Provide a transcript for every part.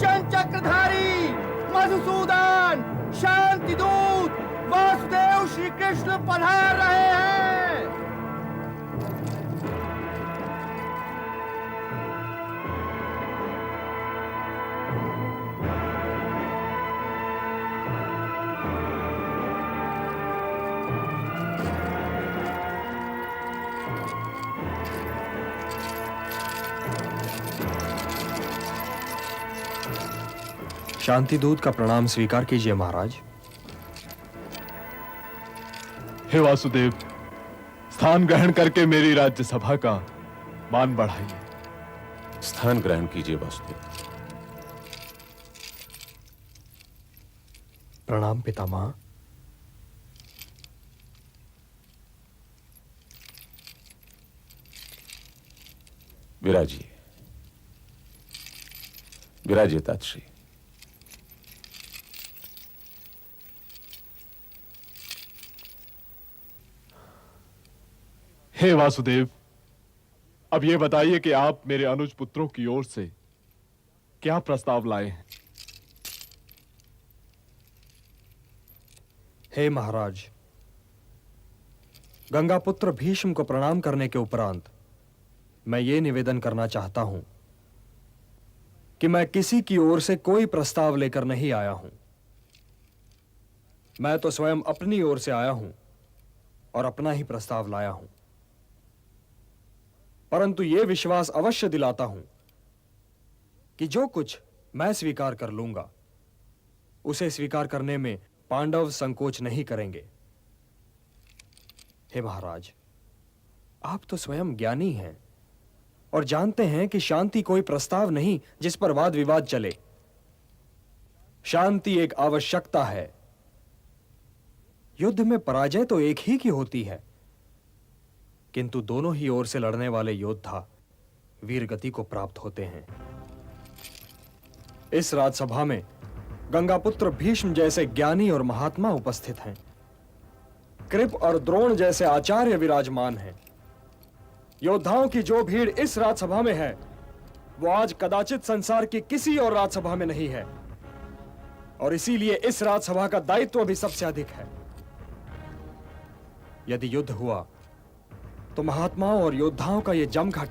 सुदर्शन चक्रधारी मधुसूदन शांति दूत वासुदेव श्री कृष्ण पधार रहे हैं। शांति दूत का प्रणाम स्वीकार कीजिए महाराज। हे वासुदेव, स्थान ग्रहण करके मेरी राज्यसभा का मान बढ़ाइए। स्थान ग्रहण कीजिए वासुदेव। प्रणाम पितामह। विराजिए, विराजिए तातश्री। हे वासुदेव, अब यह बताइए कि आप मेरे अनुज पुत्रों की ओर से क्या प्रस्ताव लाए हैं। हे महाराज, गंगापुत्र भीष्म को प्रणाम करने के उपरांत मैं ये निवेदन करना चाहता हूं कि मैं किसी की ओर से कोई प्रस्ताव लेकर नहीं आया हूं। मैं तो स्वयं अपनी ओर से आया हूं और अपना ही प्रस्ताव लाया हूं, परंतु यह विश्वास अवश्य दिलाता हूं कि जो कुछ मैं स्वीकार कर लूंगा उसे स्वीकार करने में पांडव संकोच नहीं करेंगे। हे महाराज, आप तो स्वयं ज्ञानी हैं और जानते हैं कि शांति कोई प्रस्ताव नहीं जिस पर वाद विवाद चले। शांति एक आवश्यकता है। युद्ध में पराजय तो एक ही की होती है, किंतु दोनों ही ओर से लड़ने वाले योद्धा वीर गति को प्राप्त होते हैं। इस राजसभा में गंगापुत्र भीष्म जैसे ज्ञानी और महात्मा उपस्थित हैं। कृप और द्रोण जैसे आचार्य विराजमान हैं। योद्धाओं की जो भीड़ इस राजसभा में है वो आज कदाचित संसार की किसी और राजसभा में नहीं है, और इसीलिए इस राजसभा का दायित्व भी सबसे अधिक है। यदि युद्ध हुआ तो महात्माओं और योद्धाओं का यह जमघट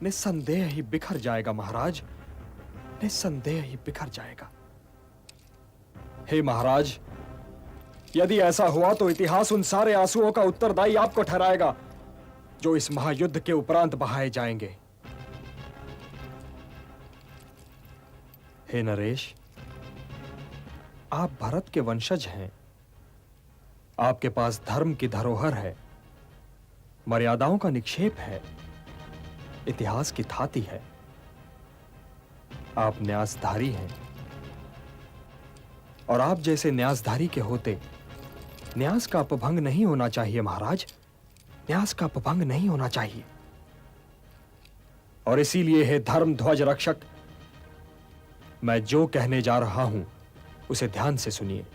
निस्संदेह ही बिखर जाएगा महाराज, निस्संदेह ही बिखर जाएगा। हे महाराज, यदि ऐसा हुआ तो इतिहास उन सारे आंसुओं का उत्तरदायी आपको ठहराएगा जो इस महायुद्ध के उपरांत बहाए जाएंगे। हे नरेश, आप भरत के वंशज हैं। आपके पास धर्म की धरोहर है, मर्यादाओं का निक्षेप है, इतिहास की थाती है। आप न्यासधारी हैं, और आप जैसे न्यासधारी के होते न्यास का अपभंग नहीं होना चाहिए महाराज, न्यास का अपभंग नहीं होना चाहिए। और इसीलिए हे धर्म ध्वज रक्षक, मैं जो कहने जा रहा हूं उसे ध्यान से सुनिए।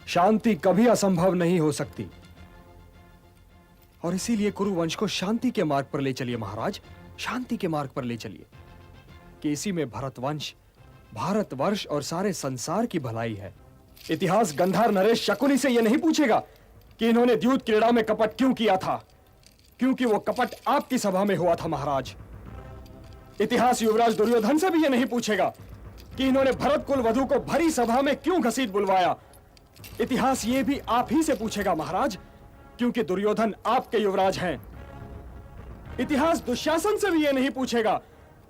शांति कभी असंभव नहीं हो सकती, और इसीलिए कुरुवंश को शांति के मार्ग पर ले चलिए महाराज, शांति के मार्ग पर ले चलिए, कि इसी में भरतवंश, भारतवर्ष और सारे संसार की भलाई है। इतिहास गंधार नरेश शकुनी से यह नहीं पूछेगा कि इन्होंने द्यूत क्रीड़ा में कपट क्यों किया था, क्योंकि वो कपट आपकी सभा में हुआ था महाराज। इतिहास युवराज दुर्योधन से भी यह नहीं पूछेगा कि इन्होंने भरत कुल वधु को भरी सभा में क्यों घसीट बुलवाया। इतिहास ये भी आप ही से पूछेगा महाराज, क्योंकि दुर्योधन आपके युवराज हैं। इतिहास दुशासन से भी यह नहीं पूछेगा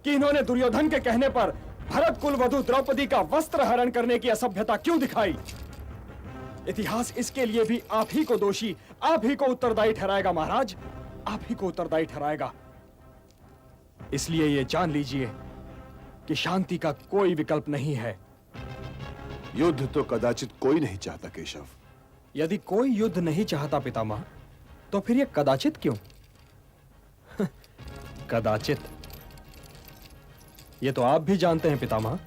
कि इन्होंने दुर्योधन के कहने पर भरत कुल वधु द्रौपदी का वस्त्र हरण करने की असभ्यता क्यों दिखाई। इतिहास इसके लिए भी आप ही को दोषी, आप ही को उत्तरदायी ठहराएगा महाराज, आप ही को उत्तरदायी ठहराएगा। इसलिए यह जान लीजिए कि शांति का कोई विकल्प नहीं है। युद्ध तो कदाचित कोई नहीं चाहता केशव। यदि कोई युद्ध नहीं चाहता पितामह, तो फिर यह कदाचित क्यों? कदाचित यह तो आप भी जानते हैं पितामह,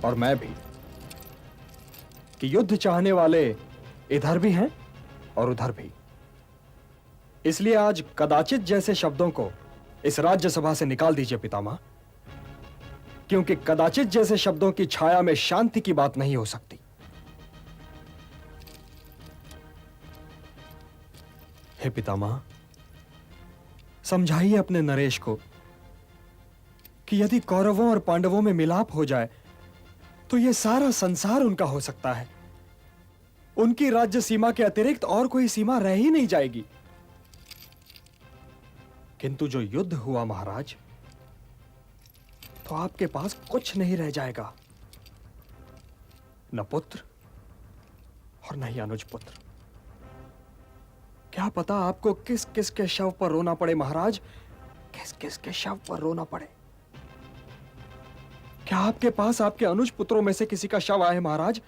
और मैं भी, कि युद्ध चाहने वाले इधर भी हैं और उधर भी। इसलिए आज कदाचित जैसे शब्दों को इस राज्यसभा से निकाल दीजिए पितामह। क्योंकि कदाचित जैसे शब्दों की छाया में शांति की बात नहीं हो सकती। हे पितामह, समझाइए अपने नरेश को कि यदि कौरवों और पांडवों में मिलाप हो जाए तो यह सारा संसार उनका हो सकता है। उनकी राज्य सीमा के अतिरिक्त और कोई सीमा रह ही नहीं जाएगी। किंतु जो युद्ध हुआ महाराज, तो आपके पास कुछ नहीं रह जाएगा, न पुत्र और न ही अनुज पुत्र। क्या पता आपको किस किस के शव पर रोना पड़े महाराज, किस किस के शव पर रोना पड़े। क्या आपके पास आपके अनुज पुत्रों में से किसी का शव आए महाराज,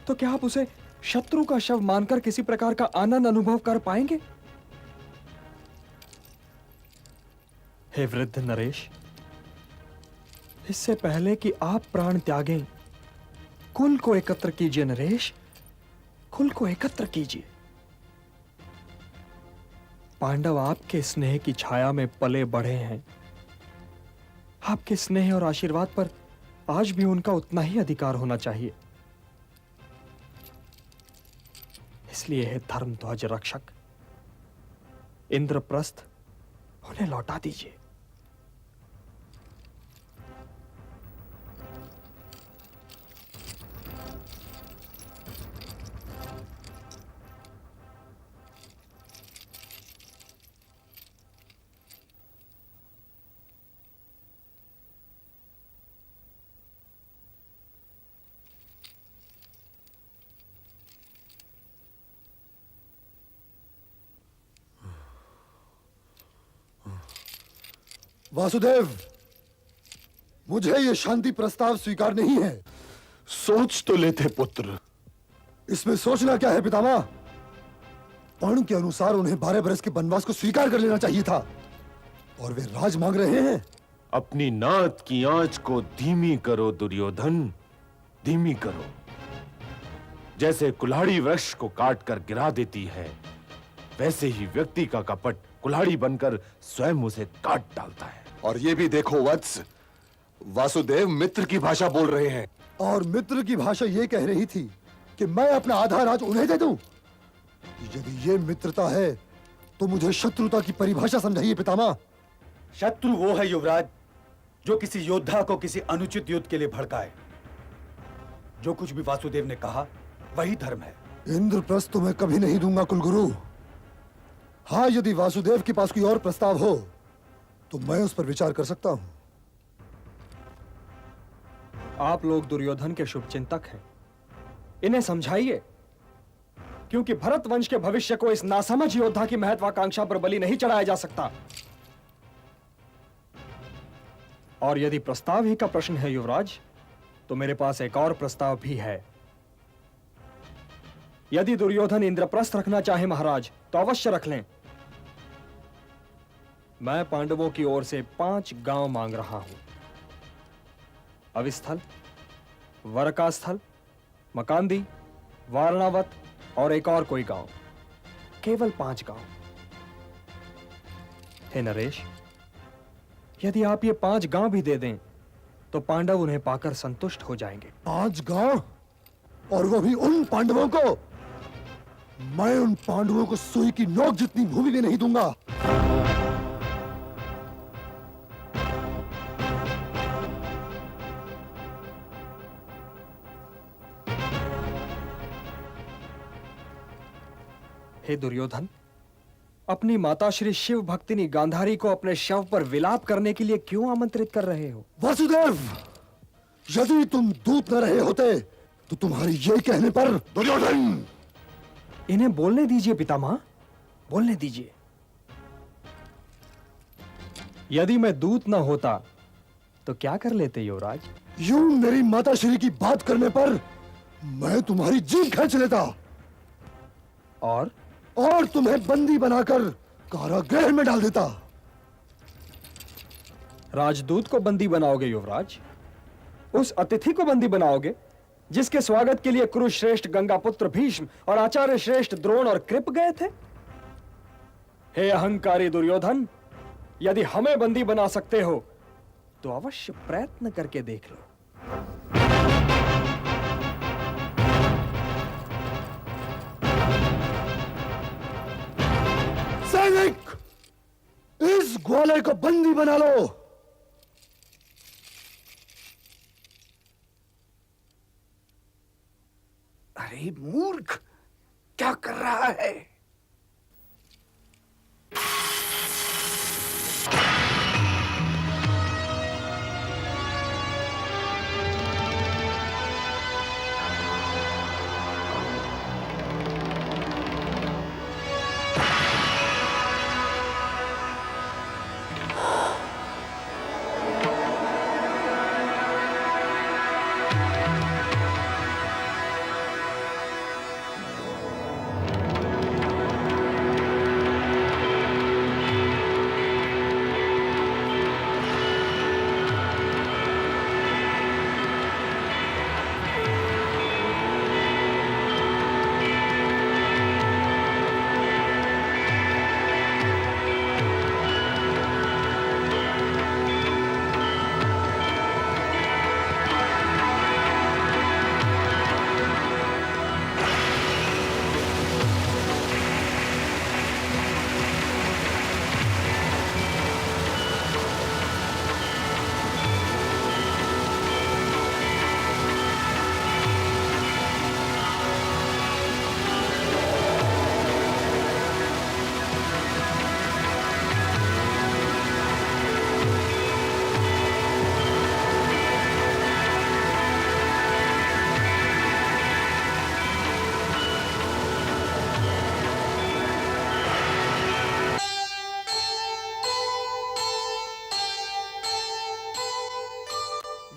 तो क्या आप उसे शत्रु का शव मानकर किसी प्रकार का आनंद अनुभव कर पाएंगे? हे वृद्ध नरेश, इससे पहले कि आप प्राण त्यागें, कुल को एकत्र कीजिए नरेश, कुल को एकत्र कीजिए। पांडव आपके स्नेह की छाया में पले बढ़े हैं। आपके स्नेह और आशीर्वाद पर आज भी उनका उतना ही अधिकार होना चाहिए। इसलिए हे धर्म ध्वज रक्षक, इंद्रप्रस्थ उन्हें लौटा दीजिए। वासुदेव, मुझे यह शांति प्रस्ताव स्वीकार नहीं है। सोच तो लेते पुत्र। इसमें सोचना क्या है पितामह? पर्ण के अनुसार उन्हें 12 बरस के वनवास को स्वीकार कर लेना चाहिए था, और वे राज मांग रहे हैं। अपनी नात की आंच को धीमी करो दुर्योधन, धीमी करो। जैसे कुल्हाड़ी वृक्ष को काटकर गिरा देती है, वैसे ही व्यक्ति का कपट कुल्हाड़ी बनकर स्वयं उसे काट डालता है। और ये भी देखो वत्स, वासुदेव मित्र की भाषा बोल रहे हैं, और मित्र की भाषा ये कह रही थी कि मैं अपना आधा राज उन्हें दे दूं। यदि ये मित्रता है तो मुझे शत्रुता की परिभाषा समझाइए पितामह। शत्रु वो है युवराज जो किसी योद्धा को किसी अनुचित युद्ध के लिए भड़काए। जो कुछ भी वासुदेव ने कहा वही धर्म है। इंद्रप्रस्थ तो मैं कभी नहीं दूंगा कुलगुरु। हाँ, यदि वासुदेव के पास कोई और प्रस्ताव हो तो मैं उस पर विचार कर सकता हूं। आप लोग दुर्योधन के शुभचिंतक हैं, इन्हें समझाइए, क्योंकि भरत वंश के भविष्य को इस नासमझ योद्धा की महत्वाकांक्षा पर बलि नहीं चढ़ाया जा सकता। और यदि प्रस्ताव ही का प्रश्न है युवराज, तो मेरे पास एक और प्रस्ताव भी है। यदि दुर्योधन इंद्रप्रस्थ रखना चाहे महाराज, तो अवश्य रख लें। मैं पांडवों की ओर से 5 गांव मांग रहा हूं। अविस्थल, वरकास्थल, मकांदी, वारणावत और एक और कोई गांव। केवल 5 गांव। हे नरेश, यदि आप ये 5 गांव भी दे दें तो पांडव उन्हें पाकर संतुष्ट हो जाएंगे। 5 गांव? और वो भी उन पांडवों को? मैं उन पांडवों को सुई की नोक जितनी भूमि भी नहीं दूंगा। हे दुर्योधन, अपनी माता श्री शिव भक्तिनी गांधारी को अपने शव पर विलाप करने के लिए क्यों आमंत्रित कर रहे हो? वासुदेव, यदि तुम दूत न रहे होते तो तुम्हारी ये कहने पर दुर्योधन। इन्हें बोलने दीजिए पितामह, बोलने दीजिए। यदि मैं दूत न होता तो क्या कर लेते युवराज? यूं मेरी माता श्री की बात करने पर मैं तुम्हारी जीभ खींच लेता और तुम्हें बंदी बनाकर कारागृह में डाल देता। राजदूत को बंदी बनाओगे युवराज? उस अतिथि को बंदी बनाओगे जिसके स्वागत के लिए कुरुश्रेष्ठ गंगापुत्र भीष्म और आचार्य श्रेष्ठ द्रोण और कृप गए थे? हे अहंकारी दुर्योधन, यदि हमें बंदी बना सकते हो तो अवश्य प्रयत्न करके देख लो। सैनिक, इस ग्वाले को बंदी बना लो। अरे मूर्ख, क्या कर रहा है?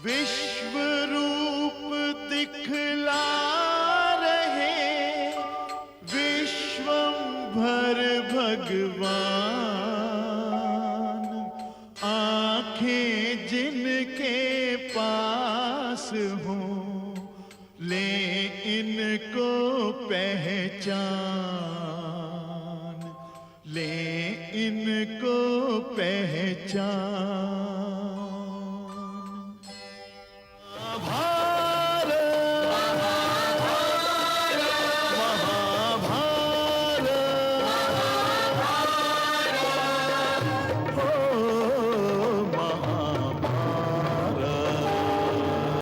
विश्व रूप दिखला रहे विश्वंभर भगवान, आंखें जिनके पास हों ले इनको पहचान, ले इनको पहचान।